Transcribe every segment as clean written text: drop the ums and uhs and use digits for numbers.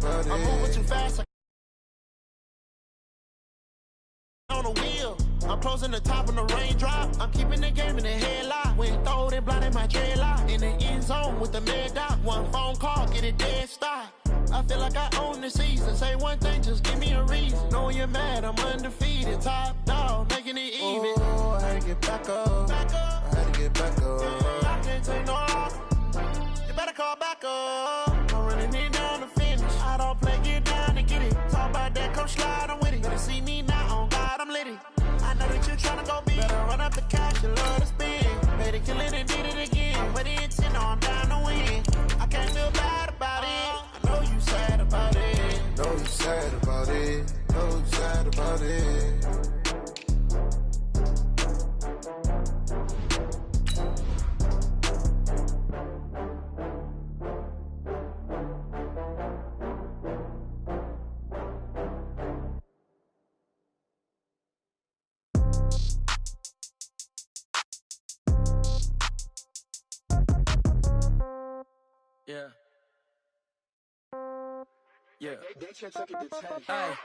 I'm moving too fast. On the wheel, I'm closing the top on the raindrop. I'm keeping the game in the headlock. When throwed and blinded my dreadlock. In the end zone with the mad dot. One phone call, get it dead stop. I feel like I own the season. Say one thing, just give me a reason. Knowing you're mad, I'm undefeated. Top dog, making it even. Oh, I had to get back up. I had to get back up. I can't take no loss. You better call back up. I'm running it down to finish. I don't play, get down to get it. Talk about that, come slide, I'm with it. Better see me now, on God, I'm litty. I know that you're trying to go big. Better run up the cash, you love to spend. Better kill it and did it again. I put it in, I'm down to win. I can't feel bad about it. I know you sad about it. Know you sad about it. Know you sad about it. Yeah. Yeah.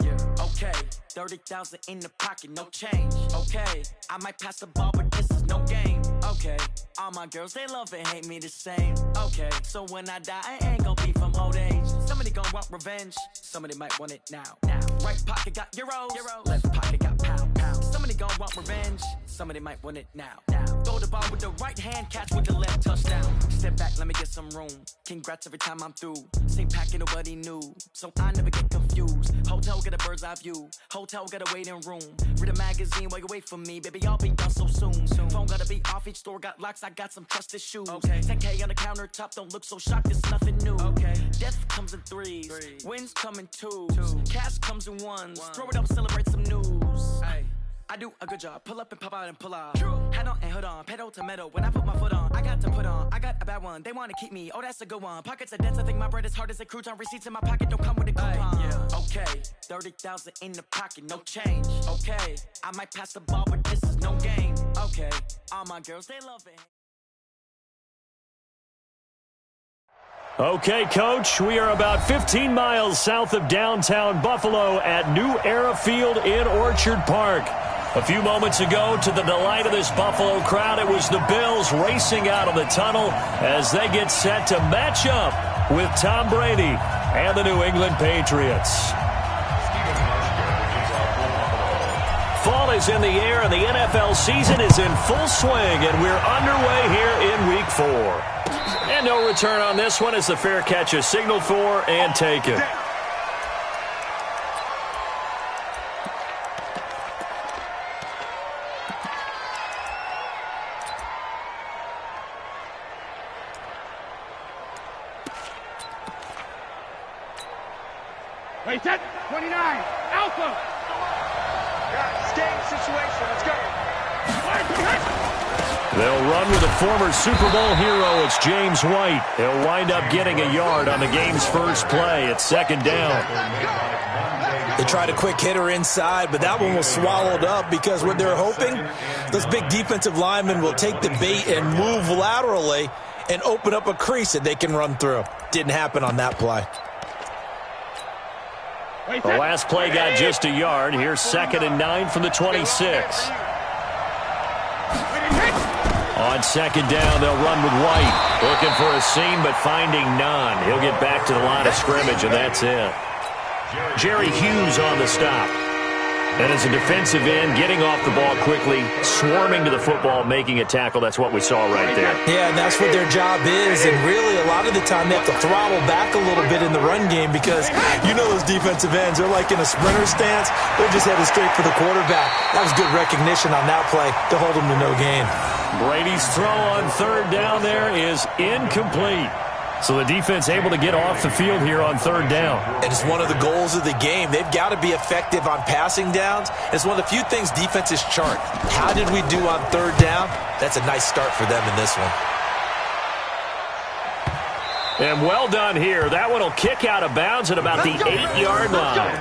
Yeah. Okay. 30,000 in the pocket, no change. Okay. I might pass the ball, but this is no game. Okay. All my girls, they love and hate me the same. Okay. So when I die, I ain't gon' be from old age. Somebody gon' want revenge. Somebody might want it now. Right pocket got euros. Left pocket got pound. Somebody gon' want revenge. Somebody might want it now. Throw the ball with the right hand, catch with the left, touchdown. Step back, let me get some room. Congrats every time I'm through. Same packet, nobody knew, so I never get confused. Hotel got a bird's eye view. Hotel got a waiting room. Read a magazine while you wait for me, baby. I'll be done so soon. Phone gotta be off. Each store got locks. I got some trusted shoes. Okay. 10K on the countertop. Don't look so shocked. It's nothing new. Okay. Death comes in threes. Wins come in twos. Cash comes in ones. Throw it up, celebrate some news. Ay. I do a good job. Pull up and pop out and pull out. Head on and hood on. Pedal to metal. When I put my foot on, I got to put on. I got a bad one. They want to keep me. Oh, that's a good one. Pockets are dense. I think my bread is hard as a crouton. Receipts in my pocket don't come with a coupon. Yeah. Okay. 30,000 in the pocket. No change. Okay. I might pass the ball, but this is no game. Okay. All my girls, they love it. Okay, Coach, we are about 15 miles south of downtown Buffalo at New Era Field in Orchard Park. A few moments ago, to the delight of this Buffalo crowd, it was the Bills racing out of the tunnel as they get set to match up with Tom Brady and the New England Patriots. Fall is in the air, and the NFL season is in full swing, and we're underway here in Week 4. And no return on this one as the fair catch is signaled for and taken. Wait, set, 29, Alpha. Escape situation, let's go. They'll run with a former Super Bowl hero. It's James White. He'll wind up getting a yard on the game's first play. It's second down. They tried a quick hitter inside, but that one was swallowed up because what they're hoping, those big defensive linemen will take the bait and move laterally and open up a crease that they can run through. Didn't happen on that play. The last play got just a yard. Here's 2nd and 9 from the 26. On second down, they'll run with White. Looking for a seam, but finding none. He'll get back to the line of scrimmage, and that's it. Jerry Hughes on the stop. And as a defensive end, getting off the ball quickly, swarming to the football, making a tackle. That's what we saw right there. Yeah, and that's what their job is. And really, a lot of the time, they have to throttle back a little bit in the run game because you know those defensive ends, they're like in a sprinter stance. They're just headed straight for the quarterback. That was good recognition on that play to hold them to no gain. Brady's throw on third down there is incomplete. So the defense able to get off the field here on third down. And it's one of the goals of the game. They've got to be effective on passing downs. It's one of the few things defenses chart. How did we do on third down? That's a nice start for them in this one. And well done here. That one will kick out of bounds at about the 8-yard line.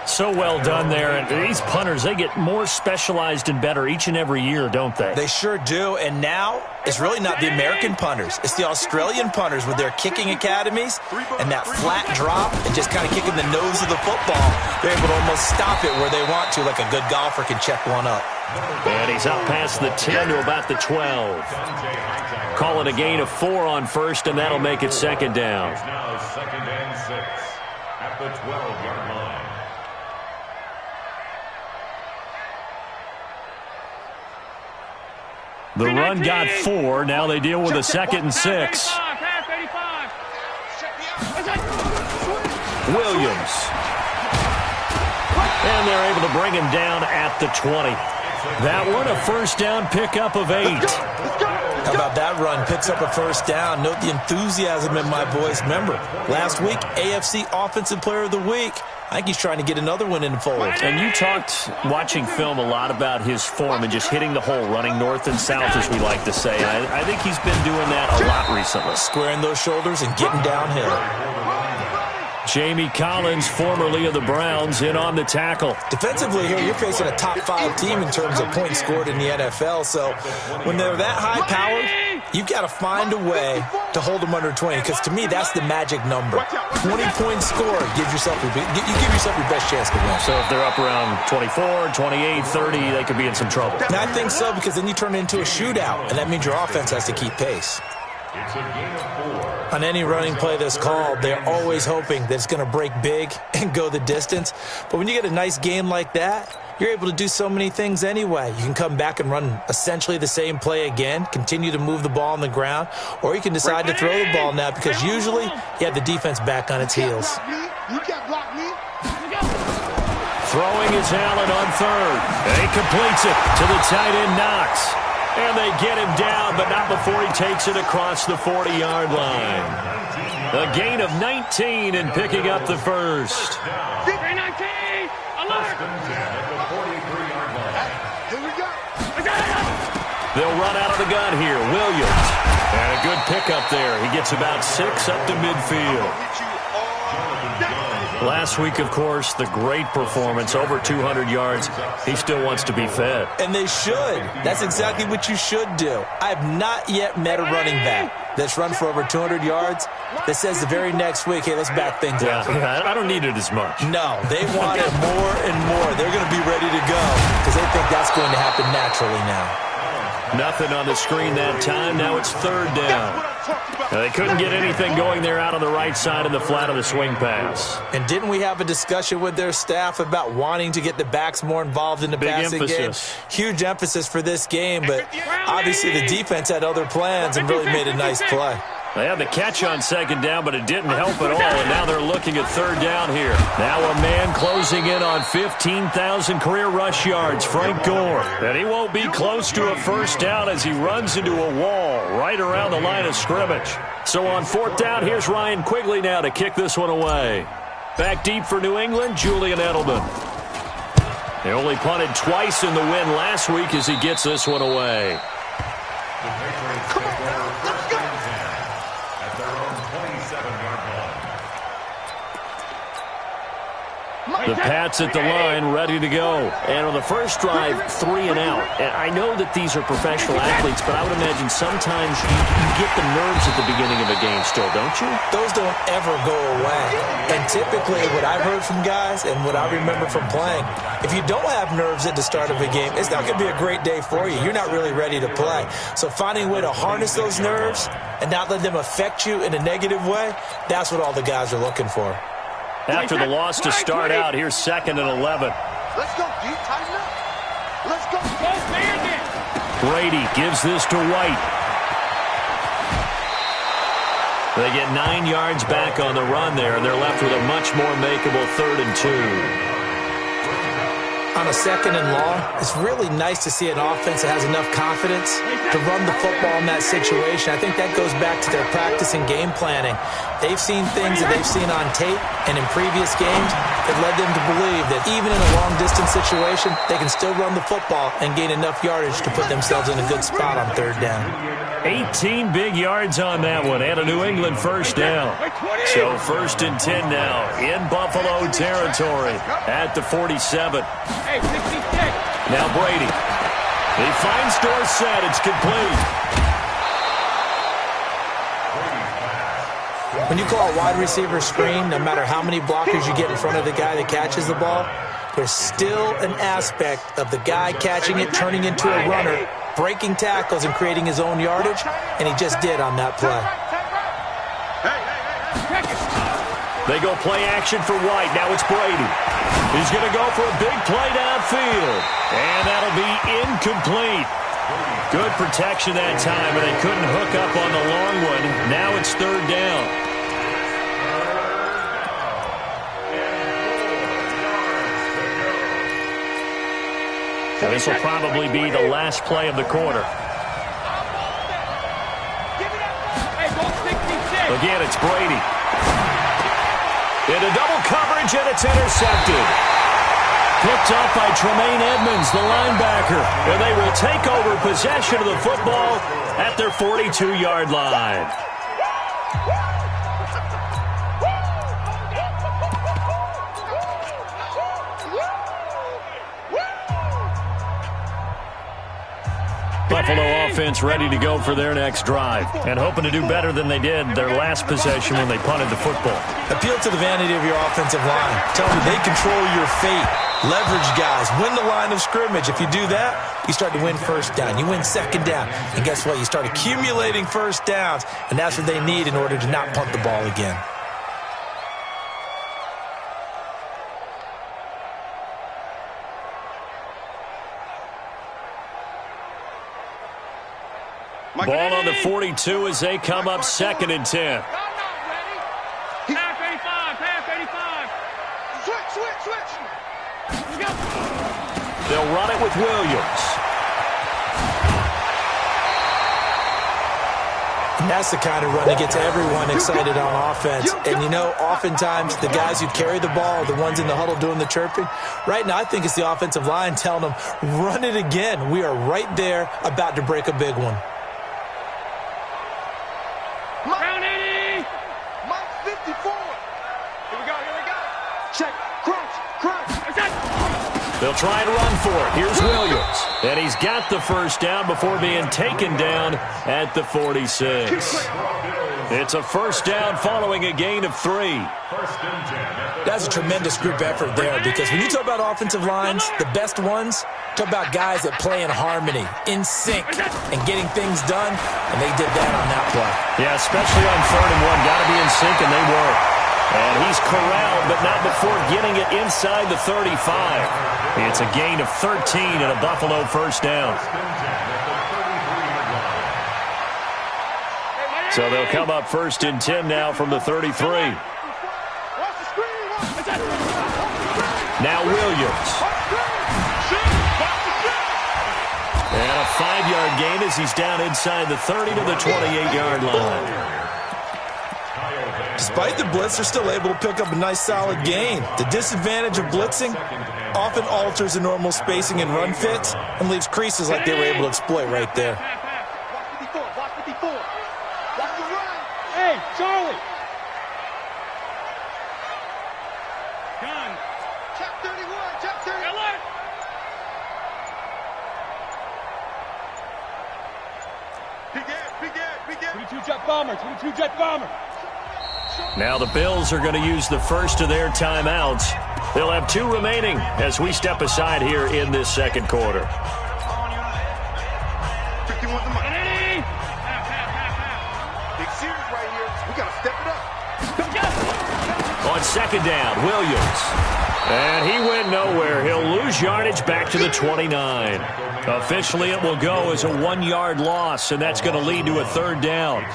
So well done there. And these punters, they get more specialized and better each and every year, don't they? They sure do. And now it's really not the American punters. It's the Australian punters with their kicking academies and that flat drop and just kind of kicking the nose of the football. They're able to almost stop it where they want to, like a good golfer can check one up. And he's up past the 10 to about the 12. Call it a gain of 4 on first, and that'll make it second down. It's now 2nd and 6 at the 12-yard line. The run got 4. Now they deal with a 2nd and 6. Williams. And they're able to bring him down at the 20. That one, a first down pickup of 8. How about that run? Picks up a first down. Note the enthusiasm in my voice. Remember, last week, AFC Offensive Player of the Week. I think he's trying to get another one in the fold. And you talked, watching film, a lot about his form and just hitting the hole, running north and south, as we like to say. I think he's been doing that a lot recently. Squaring those shoulders and getting downhill. Jamie Collins, formerly of the Browns, in on the tackle. Defensively here, you're facing a top 5 team in terms of points scored in the NFL. So when they're that high-powered, you've got to find a way to hold them under 20. Because to me, that's the magic number. 20 points scored, you give yourself your best chance to win. So if they're up around 24, 28, 30, they could be in some trouble. Now, I think so, because then you turn it into a shootout, and that means your offense has to keep pace. It's a gain of 4. On any running play that's called, they're always hoping that it's going to break big and go the distance. But when you get a nice game like that, you're able to do so many things anyway. You can come back and run essentially the same play again, continue to move the ball on the ground, or you can decide to throw the ball now because usually you have the defense back on its heels. You can't block me. Throwing is Allen on third. And he completes it to the tight end, Knox. And they get him down, but not before he takes it across the 40-yard line. A gain of 19 and picking up the first. 19, alert. Here we go. They'll run out of the gun here. Williams. And a good pickup there. He gets about 6 up to midfield. Last week, of course, the great performance, over 200 yards. He still wants to be fed. And they should. That's exactly what you should do. I have not yet met a running back that's run for over 200 yards that says the very next week, hey, let's back things up. Yeah, I don't need it as much. No, they want it more and more. They're going to be ready to go because they think that's going to happen naturally now. Nothing on the screen that time. Now it's third down. Now they couldn't get anything going there out on the right side in the flat of the swing pass. And didn't we have a discussion with their staff about wanting to get the backs more involved in the passing game? Huge emphasis for this game, but obviously the defense had other plans and really made a nice play. They had the catch on second down, but it didn't help at all, and now they're looking at third down here. Now a man closing in on 15,000 career rush yards, Frank Gore. And he won't be close to a first down as he runs into a wall right around the line of scrimmage. So on fourth down, here's Ryan Quigley now to kick this one away. Back deep for New England, Julian Edelman. They only punted twice in the win last week as he gets this one away. The Pats at the line, ready to go. And on the first drive, 3 and out. And I know that these are professional athletes, but I would imagine sometimes you get the nerves at the beginning of a game still, don't you? Those don't ever go away. And typically what I've heard from guys and what I remember from playing, if you don't have nerves at the start of a game, it's not going to be a great day for you. You're not really ready to play. So finding a way to harness those nerves and not let them affect you in a negative way, that's what all the guys are looking for. After the loss to start out, here's 2nd and 11. Let's go, D. Tighten up. Let's go. Brady gives this to White. They get 9 yards back on the run there, and they're left with a much more makeable 3rd and 2. On a 2nd and long, it's really nice to see an offense that has enough confidence to run the football in that situation. I think that goes back to their practice and game planning. They've seen things that they've seen on tape and in previous games. it led them to believe that even in a long-distance situation, they can still run the football and gain enough yardage to put themselves in a good spot on third down. 18 big yards on that one, and a New England first down. So 1st and 10 now in Buffalo territory at the 47. Now Brady. He finds Dorsett. It's complete. When you call a wide receiver screen, no matter how many blockers you get in front of the guy that catches the ball, there's still an aspect of the guy catching it, turning into a runner, breaking tackles and creating his own yardage, and he just did on that play. They go play action for White. Now it's Brady. He's going to go for a big play downfield, and that'll be incomplete. Good protection that time, but they couldn't hook up on the long one. Now it's third down. So this will probably be the last play of the quarter. Again, it's Brady. Into double coverage, and it's intercepted. Picked up by Tremaine Edmonds, the linebacker. And they will take over possession of the football at their 42-yard line. Buffalo offense ready to go for their next drive and hoping to do better than they did their last possession when they punted the football. Appeal to the vanity of your offensive line. Tell them they control your fate. Leverage guys. Win the line of scrimmage. If you do that, you start to win first down. You win second down. And guess what? You start accumulating first downs, and that's what they need in order to not punt the ball again. Ball on the 42 as they come up 2nd and 10. Half 85. Switch. They'll run it with Williams. And that's the kind of run that gets everyone excited on offense. And, you know, oftentimes the guys who carry the ball are the ones in the huddle doing the chirping. Right now, I think it's the offensive line telling them, run it again. We are right there about to break a big one. Round 80. Mike 54. Here we go. Check. Crunch. They'll try and run for it. Here's Williams. And he's got the first down before being taken down at the 46. It's a first down following a gain of 3. That's a tremendous group effort there, because when you talk about offensive lines, the best ones, talk about guys that play in harmony, in sync, and getting things done, and they did that on that play. Yeah, especially on 3rd and 1. Got to be in sync, and they were. And he's corralled, but not before getting it inside the 35. It's a gain of 13 and a Buffalo first down. So they'll come up 1st and 10 now from the 33. Now Williams. And a 5-yard gain as he's down inside the 30 to the 28-yard line. Despite the blitz, they're still able to pick up a nice solid gain. The disadvantage of blitzing often alters the normal spacing and run fits and leaves creases like they were able to exploit right there. Watch 54. Watch the run. Hey, Charlie. Gun. Check 31. Check 31. Alert. Begin. 22 jet bomber. Now the Bills are going to use the first of their timeouts. They'll have 2 remaining as we step aside here in this second quarter. 51 to Mike. Big series right here. We got to step it up. On 2nd down, Williams. And he went nowhere. He'll lose yardage back to the 29. Officially, it will go as a 1-yard loss, and that's going to lead to a 3rd down.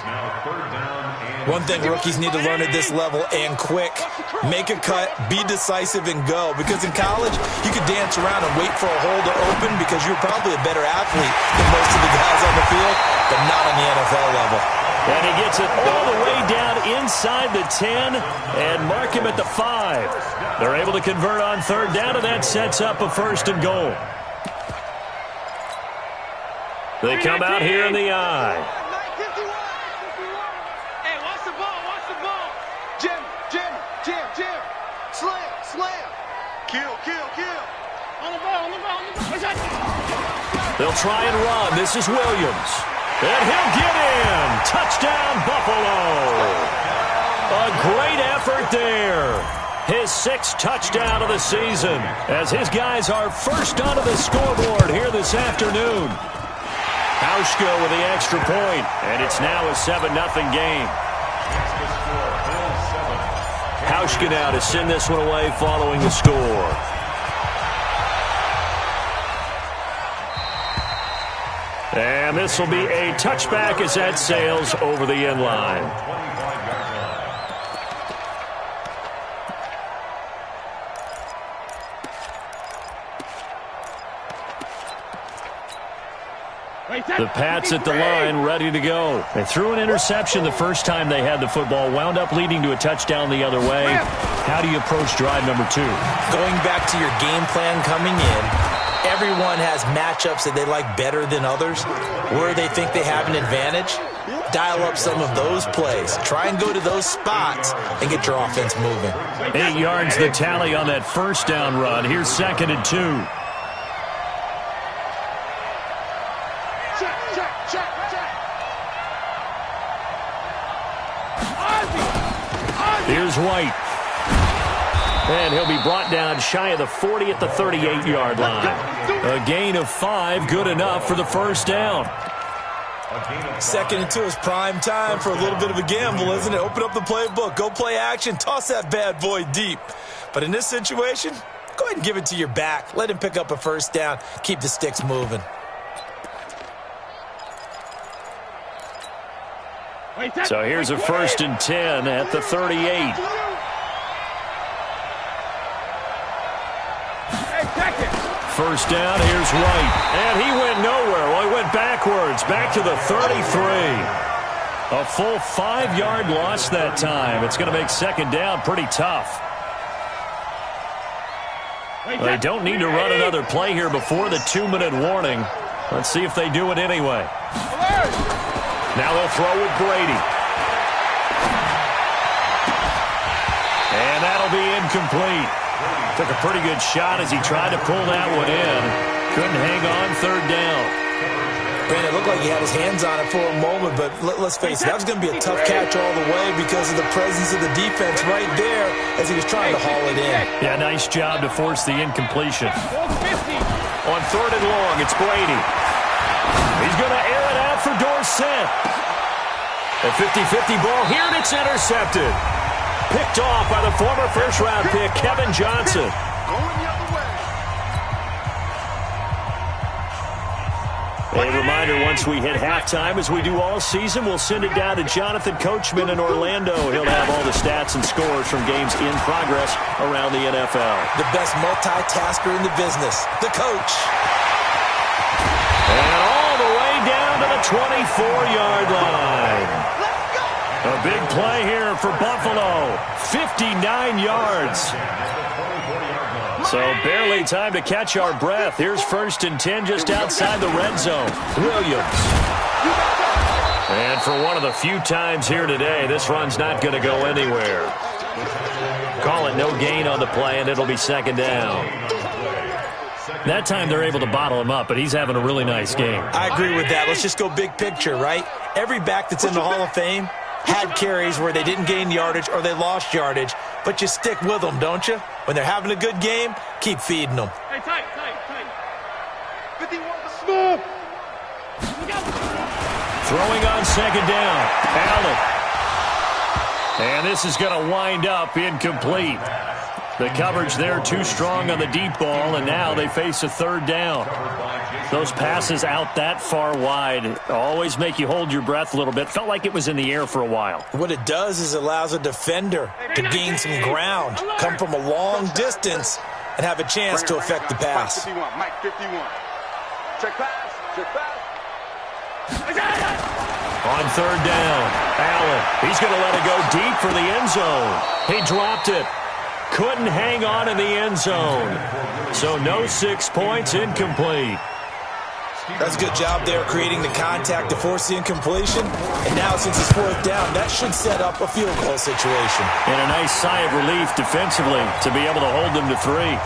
One thing rookies need to learn at this level, and quick, make a cut, be decisive, and go. Because in college, you could dance around and wait for a hole to open because you're probably a better athlete than most of the guys on the field, but not on the NFL level. And he gets it all the way down inside the 10 and mark him at the 5. They're able to convert on third down, and that sets up a 1st and goal. They come out here in the I. Hey, watch the ball, watch the ball. Jim. Slam. Kill. On the ball. They'll try and run. This is Williams. And he'll get in. Touchdown, Buffalo. A great effort there. His 6th touchdown of the season as his guys are first onto the scoreboard here this afternoon. Hauschka with the extra point, and it's now a 7-0 game. Hauschka now to send this one away following the score. And this will be a touchback as that sails over the end line. The Pats at the line, ready to go. They threw an interception the first time they had the football, wound up leading to a touchdown the other way. How do you approach drive number 2? Going back to your game plan coming in, everyone has matchups that they like better than others. Where they think they have an advantage, dial up some of those plays. Try and go to those spots and get your offense moving. 8 yards the tally on that 1st down run. Here's 2nd and 2. Here's White. And he'll be brought down shy of the 40 at the 38-yard line. A gain of 5, good enough for the 1st down. 2nd and 2 is prime time for a little bit of a gamble, isn't it? Open up the playbook, go play action, toss that bad boy deep. But in this situation, go ahead and give it to your back. Let him pick up a 1st down, keep the sticks moving. So here's a 1st and 10 at the 38. First down, here's Wright. And he went nowhere. Well, he went backwards, back to the 33. A full 5-yard loss that time. It's going to make 2nd down pretty tough. They don't need to run another play here before the 2-minute warning. Let's see if they do it anyway. Now they'll throw with Brady. And that'll be incomplete. Took a pretty good shot as he tried to pull that one in. Couldn't hang on 3rd down. Brandon, it looked like he had his hands on it for a moment, but let's face it, that was going to be a tough catch all the way because of the presence of the defense right there as he was trying to haul it in. Yeah, nice job to force the incompletion. On 3rd and long, it's Brady. He's going to air it out for Dorsett. A 50-50 ball here, and it's intercepted. Picked off by the former first-round pick, Kevin Johnson. A reminder, once we hit halftime, as we do all season, we'll send it down to Jonathan Coachman in Orlando. He'll have all the stats and scores from games in progress around the NFL. The best multitasker in the business, the coach. And all the way down to the 24-yard line. A big play here for Buffalo. 59 yards. So barely time to catch our breath. Here's 1st and 10 just outside the red zone. Williams. And for one of the few times here today, this run's not going to go anywhere. Call it no gain on the play, and it'll be 2nd down. That time they're able to bottle him up, but he's having a really nice game. I agree with that. Let's just go big picture, right? Every back that's in the Hall of Fame had carries where they didn't gain yardage or they lost yardage, but you stick with them, don't you? When they're having a good game, keep feeding them. Hey, tight. 51 smooth. Throwing on 2nd down. Allen. And this is going to wind up incomplete. The coverage there too strong on the deep ball, and now they face a 3rd down. Those passes out that far wide always make you hold your breath a little bit. Felt like it was in the air for a while. What it does is it allows a defender to gain some ground, come from a long distance, and have a chance to affect the pass. Mike 51. Check pass. On third down, Allen, he's going to let it go deep for the end zone. He dropped it. Couldn't hang on in the end zone. So no 6 points, incomplete. That's a good job there creating the contact to force the incompletion. And now since it's fourth down, that should set up a field goal situation. And a nice sigh of relief defensively to be able to hold them to 3.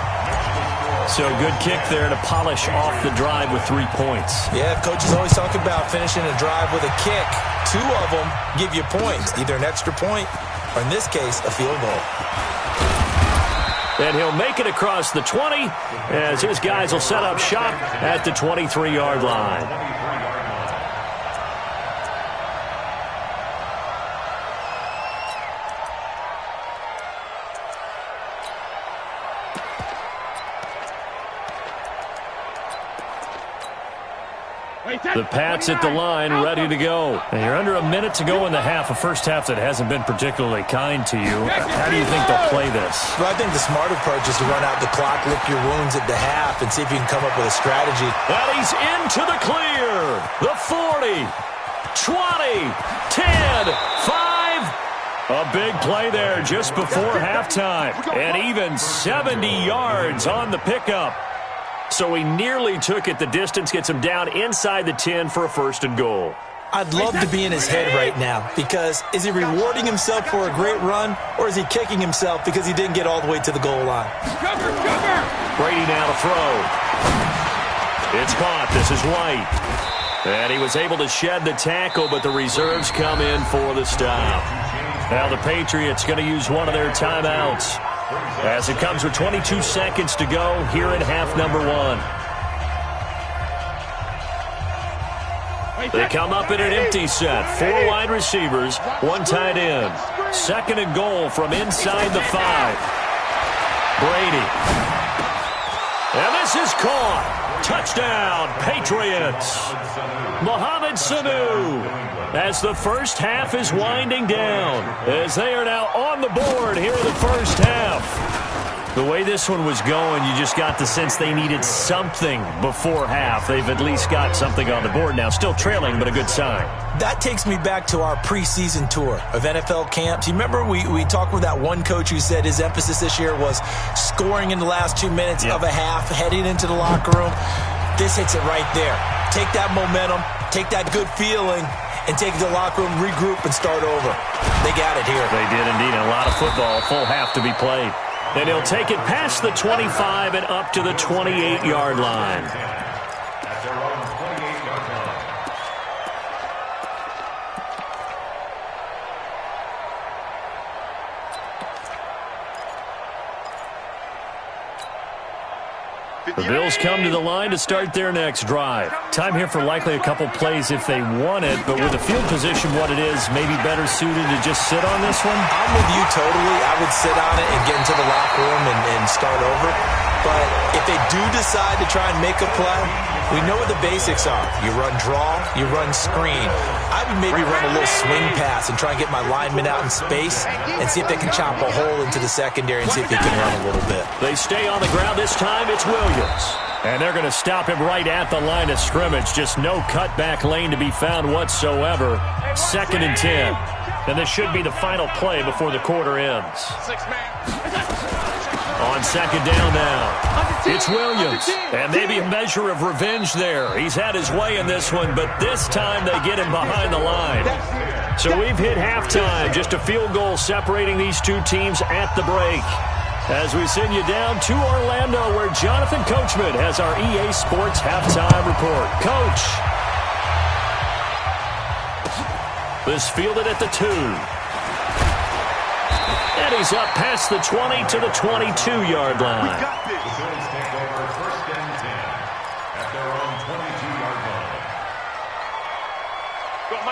So good kick there to polish off the drive with 3 points. Yeah, coaches always talk about finishing a drive with a kick. 2 of them give you points, either an extra point or in this case, a field goal. And he'll make it across the 20 as his guys will set up shop at the 23-yard line. The Pats at the line, ready to go. And you're under a minute to go in the half, a first half that hasn't been particularly kind to you. How do you think they'll play this? Well, I think the smart approach is to run out the clock, lick your wounds at the half, and see if you can come up with a strategy. And he's into the clear. The 40, 20, 10, 5. A big play there just before halftime. And even 70 yards on the pickup. So he nearly took it the distance, gets him down inside the 10 for a first and goal. I'd love to be in his head right now because is he rewarding himself for a great run or is he kicking himself because he didn't get all the way to the goal line? Brady now to throw. It's caught. This is White. And he was able to shed the tackle, but the reserves come in for the stop. Now the Patriots going to use one of their timeouts as it comes with 22 seconds to go here in half number 1. They come up in an empty set. 4 wide receivers, 1 tight end. Second and goal from inside the 5. Brady. And this is caught. Touchdown, Patriots. Mohamed Sanu as the first half is winding down as they are now on the board here in the first half. The way this one was going, you just got the sense they needed something before half. They've at least got something on the board now. Still trailing, but a good sign. That takes me back to our preseason tour of NFL camps. You remember we talked with that one coach who said his emphasis this year was scoring in the last 2 minutes of a half, heading into the locker room. This hits it right there. Take that momentum, take that good feeling, and take it to the locker room, regroup, and start over. They got it here. They did indeed. A lot of football, full half to be played. And he'll take it past the 25 and up to the 28-yard line. At their own 28-yard line. The Bills come to the line to start their next drive. Time here for likely a couple plays if they want it, but with the field position what it is, maybe better suited to just sit on this one? I'm with you totally. I would sit on it and get into the locker room and start over. But if they do decide to try and make a play, we know what the basics are. You run draw, you run screen. I would maybe run a little swing pass and try and get my linemen out in space and see if they can chop a hole into the secondary and see if they can run a little bit. They stay on the ground this time. It's Williams. And they're going to stop him right at the line of scrimmage. Just no cutback lane to be found whatsoever. 2nd and 10. And this should be the final play before the quarter ends. On 2nd down now, it's Williams. And maybe a measure of revenge there. He's had his way in this one, but this time they get him behind the line. So we've hit halftime. Just a field goal separating these two teams at the break. As we send you down to Orlando, where Jonathan Coachman has our EA Sports halftime report. Coach. This fielded at the 2. And he's up past the 20 to the 22-yard line. The Bills take over 1st and 10 at their own 22-yard line.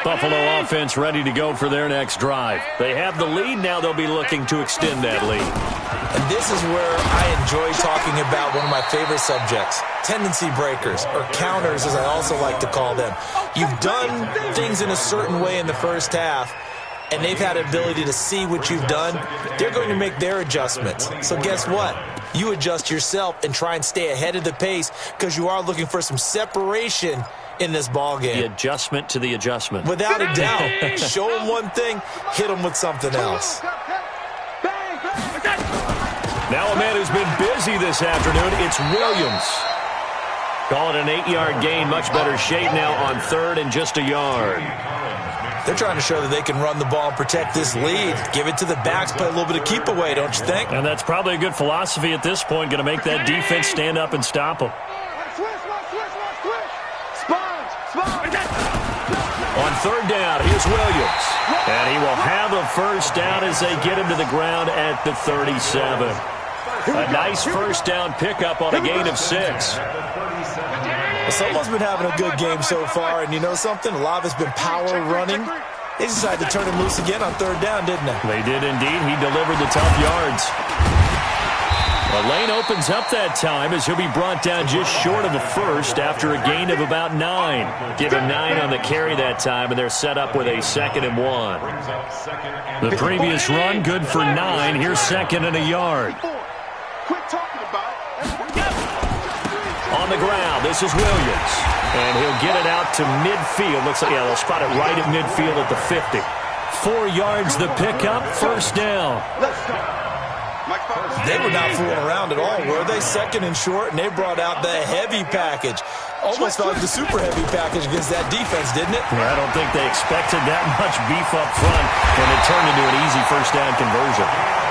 Buffalo offense ready to go for their next drive. They have the lead. Now they'll be looking to extend that lead. And this is where I enjoy talking about one of my favorite subjects, tendency breakers, or counters as I also like to call them. You've done things in a certain way in the first half, and they've had an ability to see what you've done. They're going to make their adjustments. So guess what? You adjust yourself and try and stay ahead of the pace because you are looking for some separation in this ball game. The adjustment to the adjustment. Without a doubt. Show them one thing, hit them with something else. Now a man who's been busy this afternoon, it's Williams. Call it an 8-yard gain, much better shape now on third and just a yard. They're trying to show that they can run the ball and protect this lead. Give it to the backs, play a little bit of keep away, don't you think? And that's probably a good philosophy at this point, going to make that defense stand up and stop them. On third down, here's Williams. And he will have a first down as they get him to the ground at the 37. A nice first down pickup on a gain of 6. Someone's been having a good game so far, and you know something? A lot of it's been power running. They decided to turn him loose again on third down, didn't they? They did indeed. He delivered the tough yards. The lane opens up that time as he'll be brought down just short of a first after a gain of about 9. Give him 9 on the carry that time, and they're set up with a 2nd and 1. The previous run, good for 9. Here's 2nd and a yard. On the ground, this is Williams. And he'll get it out to midfield. Looks like, they'll spot it right at midfield at the 50. 4 yards the pickup, first down. They were not fooling around at all, were they? 2nd and short, and they brought out the heavy package. Almost felt like the super heavy package against that defense, didn't it? Yeah, I don't think they expected that much beef up front when it turned into an easy first down conversion.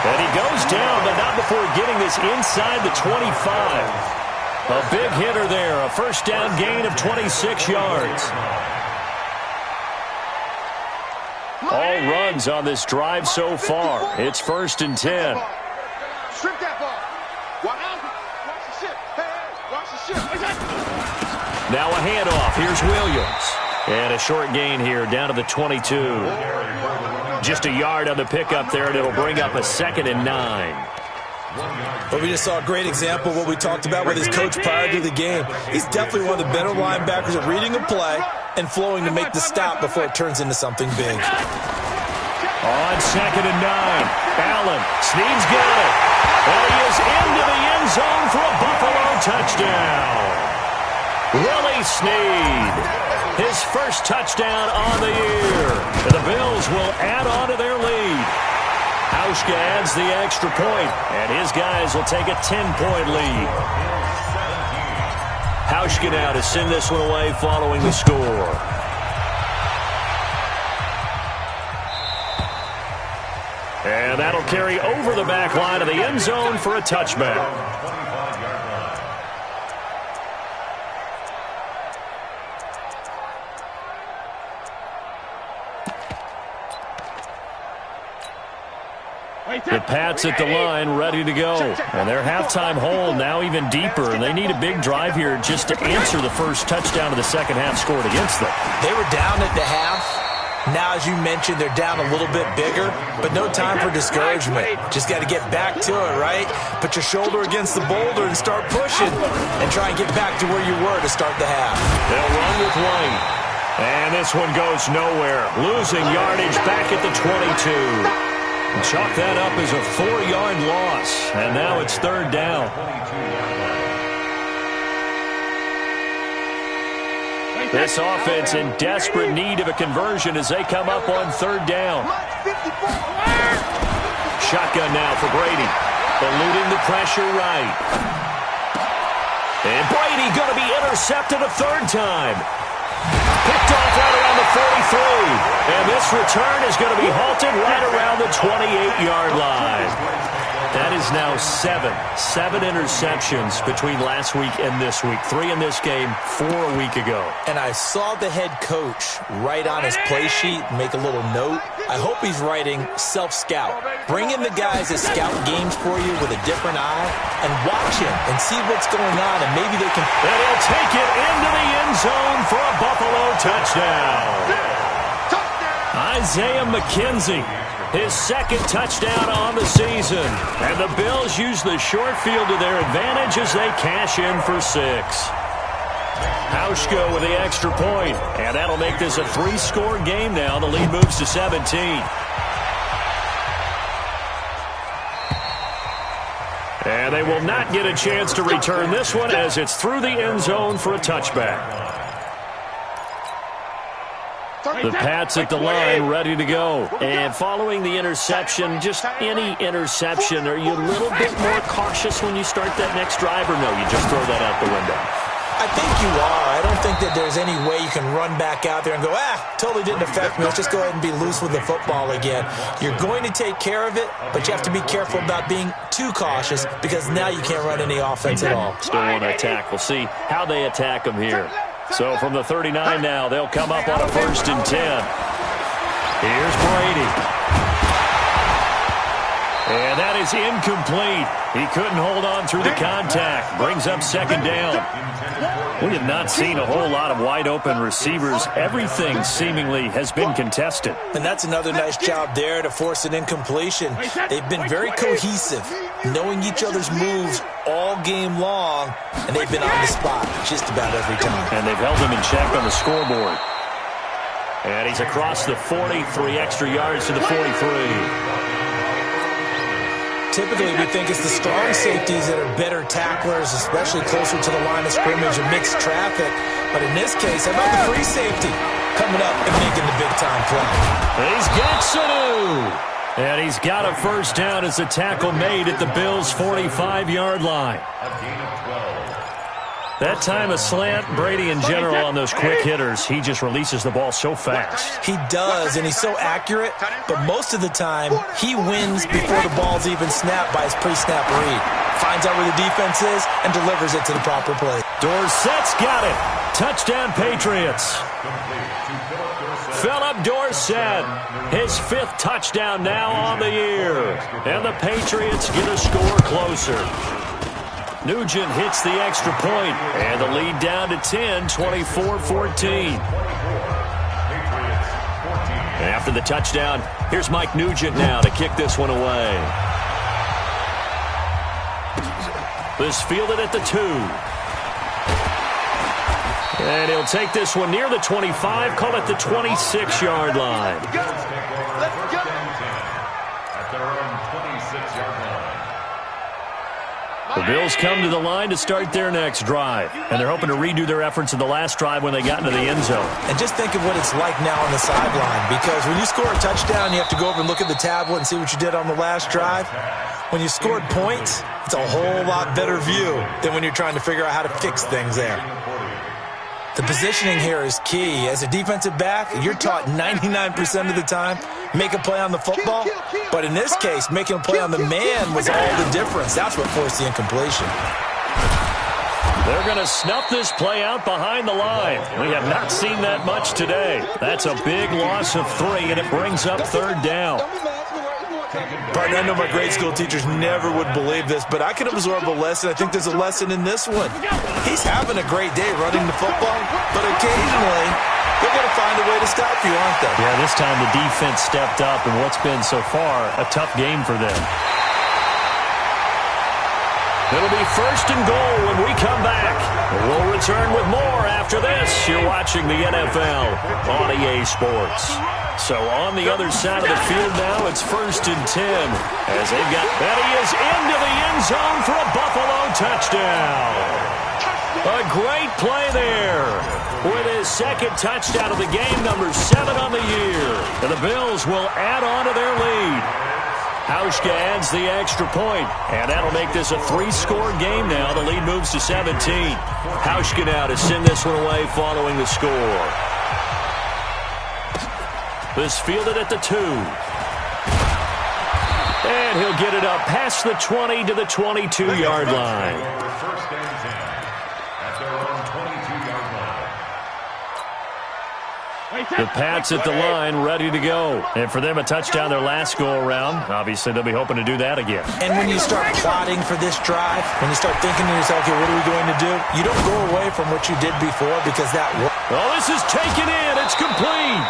And he goes down, but not before getting this inside the 25. A big hitter there, a first down gain of 26 yards. All runs on this drive so far. It's 1st and 10. Strip that ball. Watch the shit. Hey, watch the shit. Now a handoff. Here's Williams. And a short gain here down to the 22. Just a yard on the pickup there, and it'll bring up a 2nd and 9. But we just saw a great example of what we talked about with his coach prior to the game. He's definitely one of the better linebackers at reading a play and flowing to make the stop before it turns into something big. On 2nd and 9, Allen. Snead's got it. And he is into the end zone for a Buffalo touchdown. Willie Snead. His first touchdown on the year. And the Bills will add on to their lead. Hauschka adds the extra point, and his guys will take a 10-point lead. Hauschka now to send this one away following the score. And that'll carry over the back line of the end zone for a touchback. The Pats at the line, ready to go. And their halftime hold now even deeper, and they need a big drive here just to answer the first touchdown of the second half scored against them. They were down at the half. Now, as you mentioned, they're down a little bit bigger, but no time for discouragement. Just got to get back to it, right? Put your shoulder against the boulder and start pushing and try and get back to where you were to start the half. They'll run with White. And this one goes nowhere. Losing yardage back at the 22. Chalk that up as a 4-yard loss. And now it's third down. This offense in desperate need of a conversion as they come up on third down. Shotgun now for Brady. Eluding the pressure right. And Brady going to be intercepted a third time. Picked off right around the 43. And this return is going to be halted right around the 28-yard line. That is now 7 interceptions between last week and this week. 3 in this game, 4 a week ago. And I saw the head coach write on his play sheet, make a little note. I hope he's writing self-scout. Bring in the guys that scout games for you with a different eye and watch him and see what's going on, and maybe they can... And he'll take it into the end zone for a Buffalo touchdown. Isaiah McKenzie. His second touchdown on the season. And the Bills use the short field to their advantage as they cash in for 6. Hauschka with the extra point. And that'll make this a 3-score game now. The lead moves to 17. And they will not get a chance to return this one as it's through the end zone for a touchback. The Pats at the line, ready to go. And following the interception, just any interception, are you a little bit more cautious when you start that next drive, or no, you just throw that out the window? I think you are. I don't think that there's any way you can run back out there and go, totally didn't affect me. Let's just go ahead and be loose with the football again. You're going to take care of it, but you have to be careful about being too cautious because now you can't run any offense at all. Still want to attack. We'll see how they attack them here. So from the 39 now, they'll come up on a 1st and 10. Here's Brady. And that is incomplete. He couldn't hold on through the contact. Brings up 2nd down. We have not seen a whole lot of wide-open receivers. Everything seemingly has been contested. And that's another nice job there to force an incompletion. They've been very cohesive, knowing each other's moves all game long, and they've been on the spot just about every time. And they've held him in check on the scoreboard. And he's across the 43 extra yards to the 43. Typically, we think it's the strong safeties that are better tacklers, especially closer to the line of scrimmage and mixed traffic. But in this case, how about the free safety coming up and making the big-time play? He's got Sanu. And he's got a 1st down as the tackle made at the Bills' 45-yard line. That time a slant, Brady in general on those quick hitters, he just releases the ball so fast. He does, and he's so accurate, but most of the time he wins before the ball's even snapped by his pre-snap read. Finds out where the defense is and delivers it to the proper place. Dorsett's got it. Touchdown Patriots. Philip Dorsett, his 5th touchdown now on the year. And the Patriots get a score closer. Nugent hits the extra point, and the lead down to 10, 24-14. After the touchdown, here's Mike Nugent now to kick this one away. This fielded at the 2. And he'll take this one near the 25, call it the 26-yard line. Let's go. At their own 26-yard line. The Bills come to the line to start their next drive, and they're hoping to redo their efforts in the last drive when they got into the end zone. And just think of what it's like now on the sideline, because when you score a touchdown, you have to go over and look at the tablet and see what you did on the last drive. When you scored points, it's a whole lot better view than when you're trying to figure out how to fix things there. The positioning here is key. As a defensive back, you're taught 99% of the time, make a play on the football. But in this case, making a play on the man was all the difference. That's what forced the incompletion. They're going to snuff this play out behind the line. We have not seen that much today. That's a big loss of 3, and it brings up 3rd down. Partner, I know my grade school teachers never would believe this, but I can absorb a lesson. I think there's a lesson in this one. He's having a great day running the football, but occasionally they're going to find a way to stop you, aren't they? Yeah, this time the defense stepped up in what's been so far a tough game for them. It'll be 1st and goal when we come back. We'll return with more after this. You're watching the NFL on EA Sports. So on the other side of the field now, it's 1st and 10 as they've got Betty is into the end zone for a Buffalo touchdown. A great play there with his 2nd touchdown of the game, number 7 on the year. And the Bills will add on to their lead. Hauschka adds the extra point, and that'll make this a 3-score game now. The lead moves to 17. Hauschka now to send this one away following the score. This fielded at the 2. And he'll get it up past the 20 to the 22-yard line. 1st and 10 at their own 22-yard line. The Pats at the line, ready to go. And for them, a touchdown their last go-around. Obviously, they'll be hoping to do that again. And when you start plotting for this drive, when you start thinking to yourself, okay, what are we going to do? You don't go away from what you did before because that worked. Oh, this is taken in. It's complete.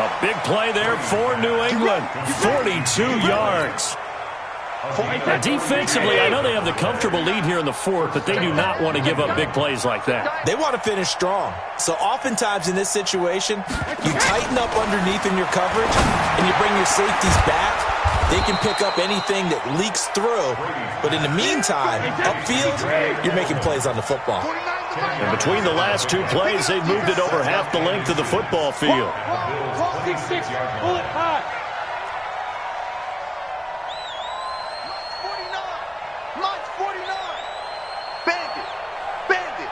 A big play there for New England. 42 yards. Defensively, I know they have the comfortable lead here in the 4th, but they do not want to give up big plays like that. They want to finish strong. So oftentimes in this situation, you tighten up underneath in your coverage, and you bring your safeties back, They can pick up anything that leaks through, but in the meantime, upfield, you're making plays on the football. And between the last two plays, they've moved it over half the length of the football field. 6, pull it high. 49. March 49. Bandit. Bandit.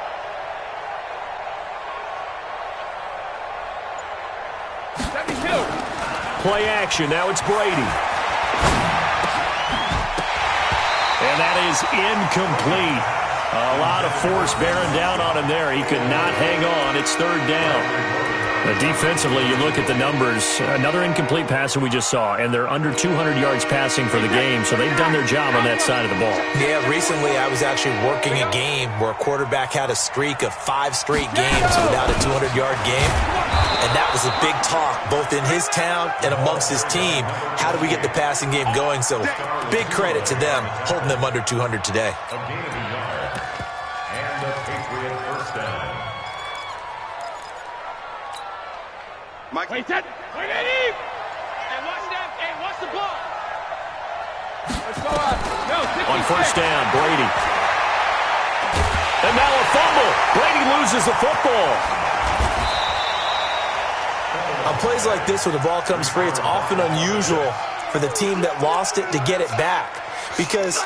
Play action. Now it's Brady. And that is incomplete. A lot of force bearing down on him there. He could not hang on. It's third down. Defensively, you look at the numbers. Another incomplete pass that we just saw, and they're under 200 yards passing for the game, so they've done their job on that side of the ball. Yeah, recently I was actually working a game where a quarterback had a streak of 5 straight games without a 200-yard game, and that was a big talk both in his town and amongst his team. How do we get the passing game going? So big credit to them holding them under 200 today. A gain of a yard. And the Patriot first down. Mike. Wait, that. Wait, Eddie. Hey, watch that. Hey, watch the ball. Let's go out. No, on first down, Brady. And now a fumble. Brady loses the football. On plays like this, when the ball comes free, it's often unusual for the team that lost it to get it back. Because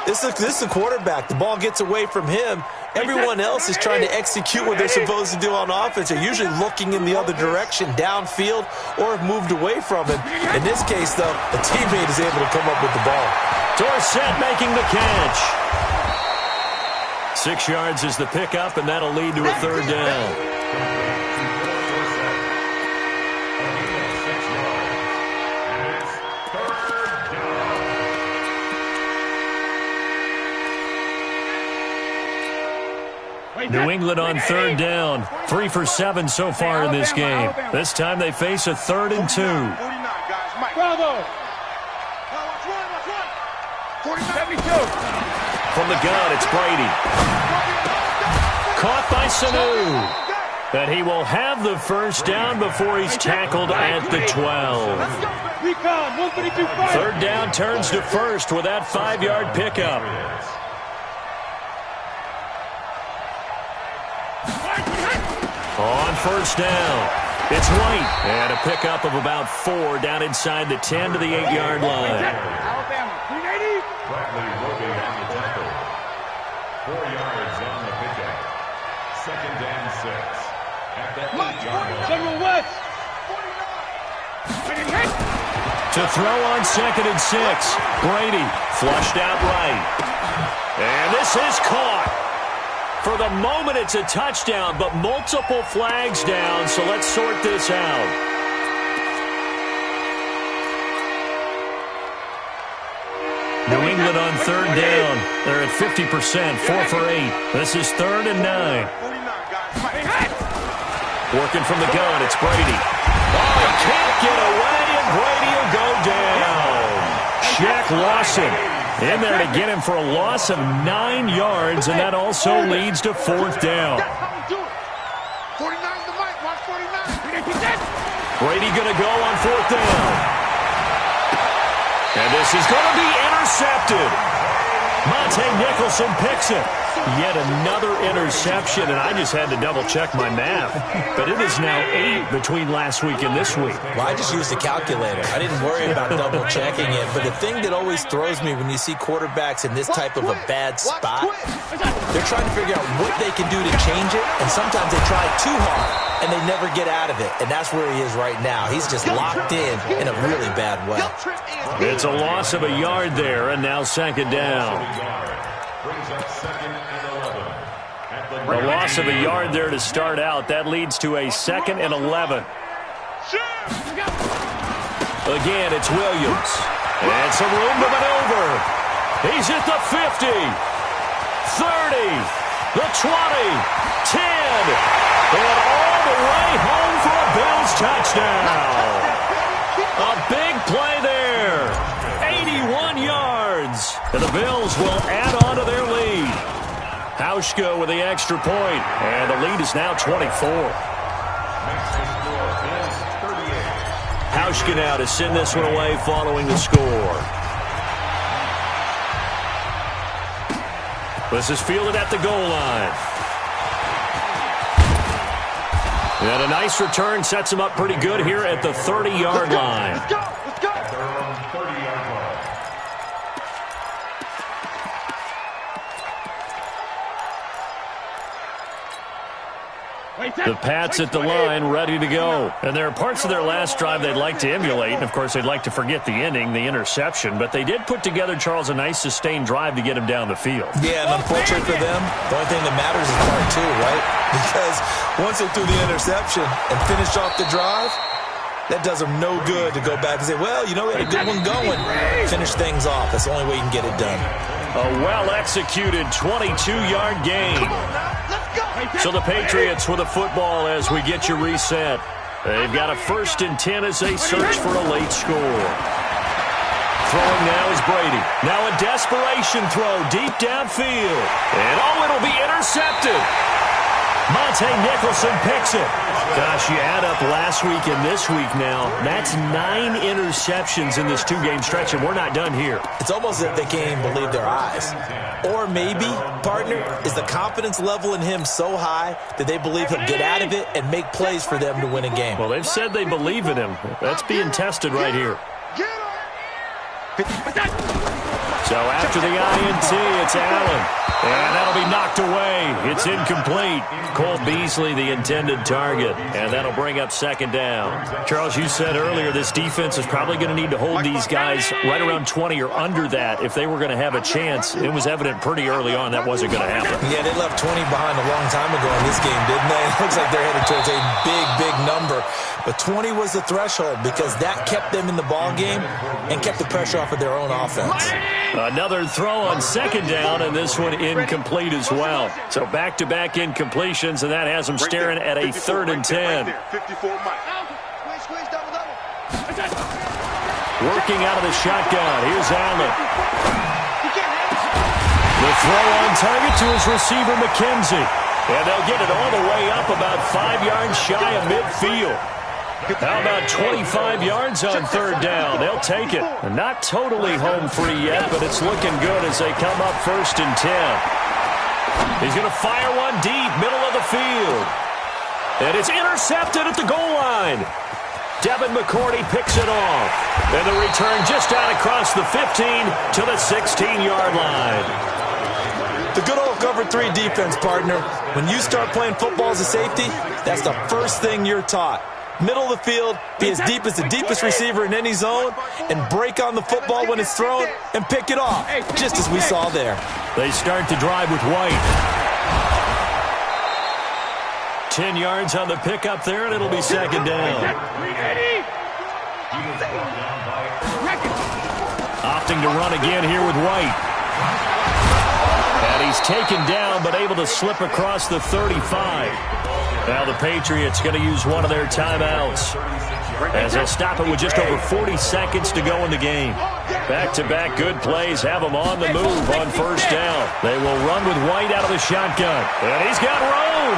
this is the quarterback. The ball gets away from him. Everyone else is trying to execute what they're supposed to do on offense. They're usually looking in the other direction, downfield, or have moved away from him. In this case, though, a teammate is able to come up with the ball. Dorsett making the catch. 6 yards is the pickup, and that'll lead to a third down. New England on third down. 3 for 7 so far in this game. This time they face a 3rd and 2. 49, guys. Mike. Bravo. Watch 72. From the gun, it's Brady. Caught by Sanu. And he will have the first down before he's tackled at the 12. Recon, 132. Third down turns to first with that 5-yard pickup. On first down, it's White. And a pickup of about 4 down inside the 10 to the 8-yard line. Alabama, 380. Bradley Roby on the tackle. 4 yards on the pickup. 2nd and 6. At the 8-yard line. General West. To throw on 2nd and 6. Brady flushed out right. And this is caught. For the moment, it's a touchdown, but multiple flags down, so let's sort this out. New England on third down. They're at 50%, 4 for 8. This is 3rd and 9. Working from the gun, it's Brady. Oh, he can't get away, and Brady will go down. Shaq Lawson in there to get him for a loss of 9 yards, and that also leads to 4th down. 49 to Mike. Watch 49. Brady going to go on 4th down. And this is going to be intercepted. Monte Nicholson picks it. Yet another interception, and I just had to double-check my math. But it is now 8 between last week and this week. Well, I just used a calculator. I didn't worry about double-checking it. But the thing that always throws me when you see quarterbacks in this type of a bad spot, they're trying to figure out what they can do to change it, and sometimes they try too hard, and they never get out of it. And that's where he is right now. He's just locked in a really bad way. It's a loss of a yard there, and now 2nd down. Brings up 2nd and 11. A loss of a yard there to start out. That leads to a 2nd and 11. Again, it's Williams. And some room to maneuver. He's at the 50, 30, the 20, 10, and all the way home for a Bills touchdown. A big play there. 81 yards. And the Bills will add on to their lead. Hauschka with the extra point, and the lead is now 24. Pushkin now to send this one away following the score. This is fielded at the goal line. And a nice return sets him up pretty good here at the 30-yard line. Let's go! Let's go! At their own 30-yard line. The Pats at the line, ready to go. And there are parts of their last drive they'd like to emulate, and, of course, they'd like to forget the ending, the interception. But they did put together, Charles, a nice sustained drive to get him down the field. Yeah, and unfortunately for them, the only thing that matters is part two, right? Because once they threw the interception and finished off the drive, that does them no good to go back and say, well, you know, we had a good one going. Finish things off. That's the only way you can get it done. A well-executed 22-yard gain. So the Patriots with a football as we get you reset. They've got a 1st and 10 as they search for a late score. Throwing now is Brady. Now a desperation throw deep downfield. And it'll be intercepted. Monte Nicholson picks it. Gosh, you add up last week and this week now. That's 9 interceptions in this 2-game stretch, and we're not done here. It's almost as if they can't even believe their eyes. Or maybe, partner, is the confidence level in him so high that they believe he'll get out of it and make plays for them to win a game. Well, they've said they believe in him. That's being tested right here. So after the INT, it's Allen. And that'll be knocked away. It's incomplete. Cole Beasley, the intended target. And that'll bring up 2nd down. Charles, you said earlier this defense is probably going to need to hold these guys right around 20 or under that if they were going to have a chance. It was evident pretty early on that wasn't going to happen. Yeah, they left 20 behind a long time ago in this game, didn't they? It looks like they're headed towards a big, big number. But 20 was the threshold because that kept them in the ball game and kept the pressure off of their own offense. Another throw on 2nd down, and this one incomplete as well. So back-to-back incompletions, and that has them staring at a 3rd and 10. Working out of the shotgun. Here's Allen. The throw on target to his receiver, McKenzie. And they'll get it all the way up about 5 yards shy of midfield. How about 25 yards on 3rd down? They'll take it. Not totally home free yet, but it's looking good as they come up 1st and 10. He's going to fire one deep, middle of the field. And it's intercepted at the goal line. Devin McCourty picks it off. And the return just out across the 15 to the 16-yard line. The good old cover 3 defense, partner. When you start playing football as a safety, that's the first thing you're taught. Middle of the field, be as deep as the deepest receiver in any zone, and break on the football when it's thrown and pick it off, just as we saw there. They start to drive with White. 10 yards on the pickup there, and it'll be 2nd down. Opting to run again here with White. And he's taken down, but able to slip across the 35. Now the Patriots going to use one of their timeouts as they'll stop it with just over 40 seconds to go in the game. Back-to-back good plays have them on the move on 1st down. They will run with White out of the shotgun. And he's got room.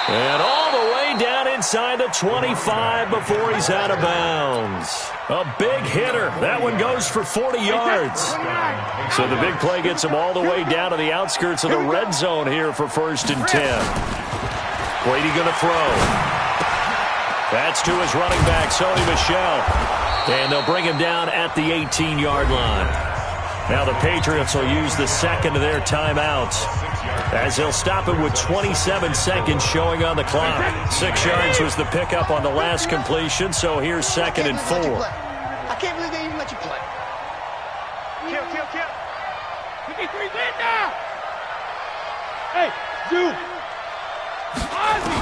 And all the way down inside the 25 before he's out of bounds. A big hitter. That one goes for 40 yards. So the big play gets him all the way down to the outskirts of the red zone here for 1st and 10. Brady going to throw. That's to his running back, Sony Michel. And they'll bring him down at the 18-yard line. Now the Patriots will use the 2nd of their timeouts as they'll stop it with 27 seconds showing on the clock. 6 yards was the pickup on the last completion, so here's 2nd and 4. I can't believe they even let you play. Kill. 53 win now. Hey, Zoo. Ozzy.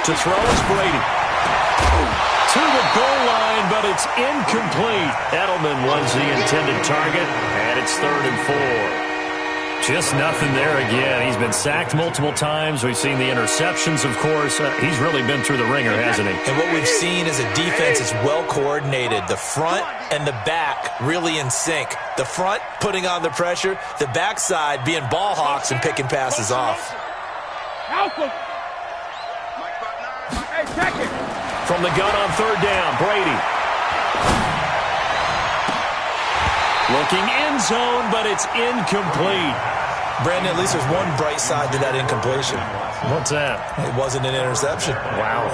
To throw is Brady. To the goal line, but it's incomplete. Edelman was the intended target, and it's 3rd and 4. Just nothing there again. He's been sacked multiple times. We've seen the interceptions, of course. He's really been through the ringer, hasn't he? And what we've seen is a defense that's well coordinated. The front and the back really in sync. The front putting on the pressure. The backside being ball hawks and picking passes off. Hey, check it. From the gun on third down, Brady. Looking end zone, but it's incomplete. Brandon, at least there's one bright side to that incompletion. What's that? It wasn't an interception. Wow.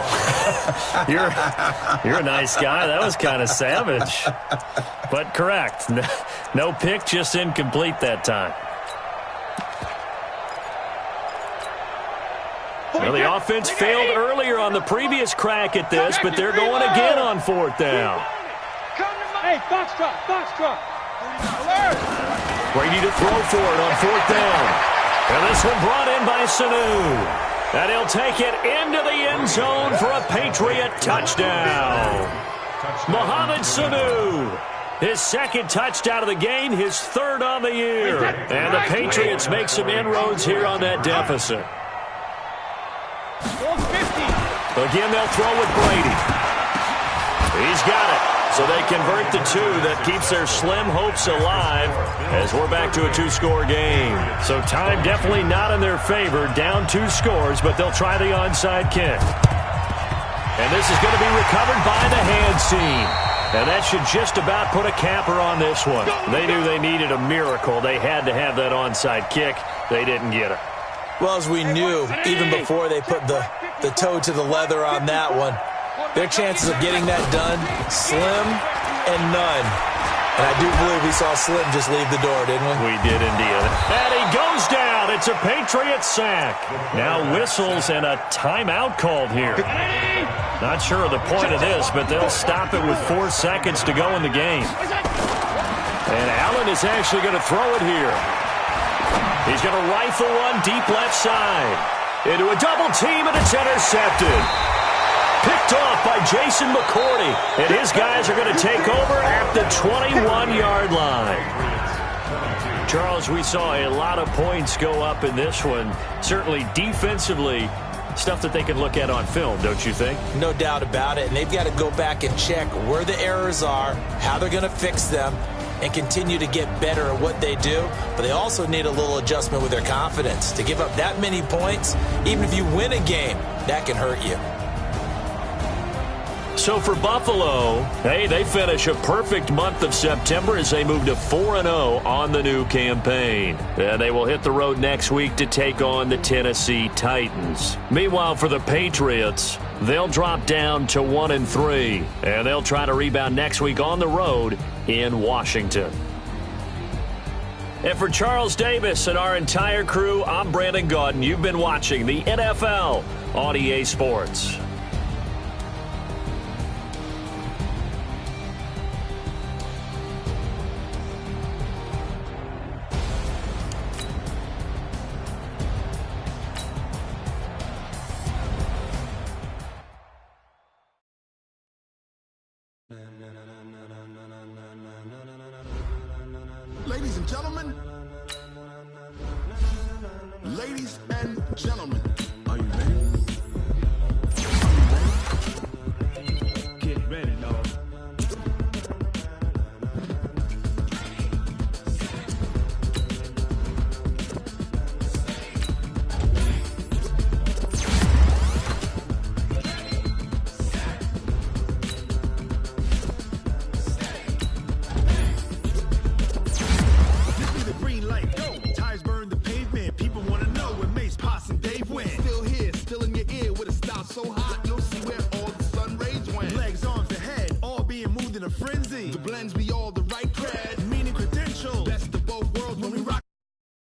You're a nice guy. That was kind of savage. But correct. No pick, just incomplete that time. Well, the offense failed earlier on the previous crack at this, but they're going again on fourth down. Hey, Foxtrot. Brady to throw for it on fourth down. And this one brought in by Sanu. And he'll take it into the end zone for a Patriot touchdown. Mohamed Sanu. His second touchdown of the game, his third on the year. And the Patriots make some inroads here on that deficit. Again, they'll throw with Brady. He's got it. So they convert the two. That keeps their slim hopes alive as we're back to a two-score game. So time definitely not in their favor. Down 2 scores, but they'll try the onside kick. And this is going to be recovered by the hands team. And that should just about put a capper on this one. They knew they needed a miracle. They had to have that onside kick. They didn't get it. Well, as we knew, even before they put the toe to the leather on that one, their chances of getting that done, slim and none. And I do believe we saw Slim just leave the door, didn't we? We did indeed. And he goes down. It's a Patriot sack. Now whistles and a timeout called here. Not sure of the point of this, but they'll stop it with 4 seconds to go in the game. And Allen is actually going to throw it here. He's going to rifle one deep left side. Into a double team, and it's intercepted. Picked off by Jason McCourty. And his guys are going to take over at the 21-yard line. Charles, we saw a lot of points go up in this one. Certainly defensively, stuff that they can look at on film, don't you think? No doubt about it. And they've got to go back and check where the errors are, how they're going to fix them, and continue to get better at what they do. But they also need a little adjustment with their confidence. To give up that many points, even if you win a game, that can hurt you. So for Buffalo, hey, they finish a perfect month of September as they move to 4-0 on the new campaign. And they will hit the road next week to take on the Tennessee Titans. Meanwhile, for the Patriots, they'll drop down to 1-3, and they'll try to rebound next week on the road in Washington. And for Charles Davis and our entire crew, I'm Brandon Gaudin. You've been watching the NFL on EA Sports. Ladies and gentlemen, are you ready? Get ready, dog. So hot, you'll see where all the sun rays went. Legs, arms, and head, all being moved in a frenzy. The blends be all the right cred, meaning credentials.